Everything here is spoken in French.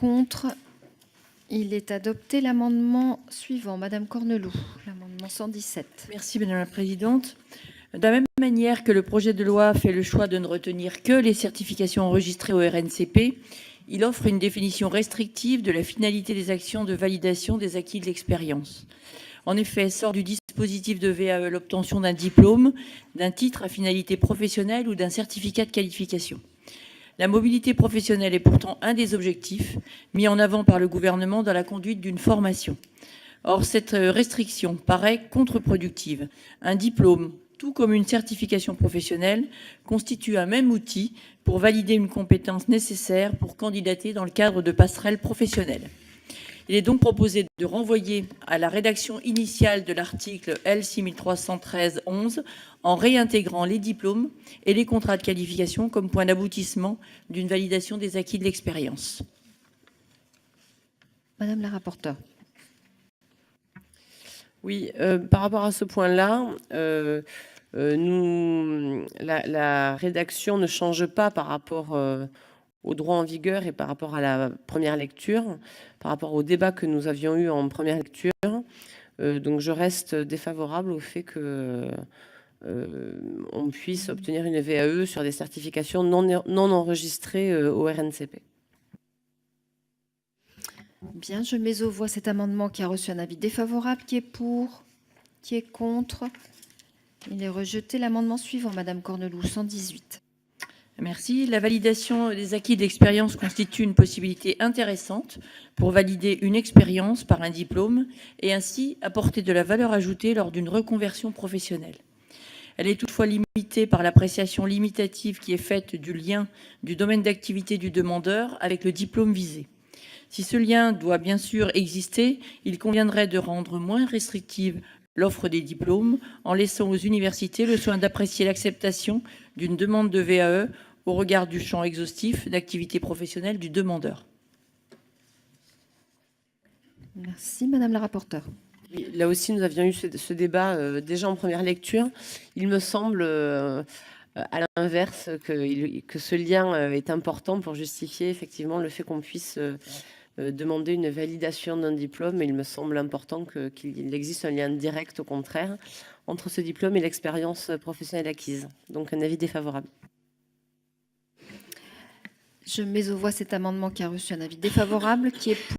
Contre. Il est adopté. L'amendement suivant, Madame Cornelou, l'amendement 117. Merci Madame la Présidente. De la même manière que le projet de loi fait le choix de ne retenir que les certifications enregistrées au RNCP, il offre une définition restrictive de la finalité des actions de validation des acquis de l'expérience. En effet, sort du dispositif de VAE l'obtention d'un diplôme, d'un titre à finalité professionnelle ou d'un certificat de qualification. La mobilité professionnelle est pourtant un des objectifs mis en avant par le gouvernement dans la conduite d'une formation. Or, cette restriction paraît contre-productive. Un diplôme, tout comme une certification professionnelle, constitue un même outil pour valider une compétence nécessaire pour candidater dans le cadre de passerelles professionnelles. Il est donc proposé de renvoyer à la rédaction initiale de l'article L. 6313-11 en réintégrant les diplômes et les contrats de qualification comme point d'aboutissement d'une validation des acquis de l'expérience. Madame la rapporteure. Oui, par rapport à ce point-là, la rédaction ne change pas par rapport au droit en vigueur et par rapport à la première lecture, par rapport au débat que nous avions eu en première lecture. Donc je reste défavorable au fait que on puisse obtenir une VAE sur des certifications non enregistrées au RNCP. Bien, je mets aux voix cet amendement qui a reçu un avis défavorable. Qui est pour? Qui est contre? Il est rejeté. L'amendement suivant, Madame Cornelou, 118. Merci. La validation des acquis de l'expérience constitue une possibilité intéressante pour valider une expérience par un diplôme et ainsi apporter de la valeur ajoutée lors d'une reconversion professionnelle. Elle est toutefois limitée par l'appréciation limitative qui est faite du lien du domaine d'activité du demandeur avec le diplôme visé. Si ce lien doit bien sûr exister, il conviendrait de rendre moins restrictive l'offre des diplômes en laissant aux universités le soin d'apprécier l'acceptation d'une demande de VAE au regard du champ exhaustif d'activité professionnelle du demandeur. Merci, Madame la rapporteure. Là aussi, nous avions eu ce débat déjà en première lecture. Il me semble, à l'inverse, que ce lien est important pour justifier effectivement le fait qu'on puisse demander une validation d'un diplôme. Et il me semble important qu'il existe un lien direct, au contraire, entre ce diplôme et l'expérience professionnelle acquise. Donc, un avis défavorable. Je mets aux voix cet amendement qui a reçu un avis défavorable. Qui est pour?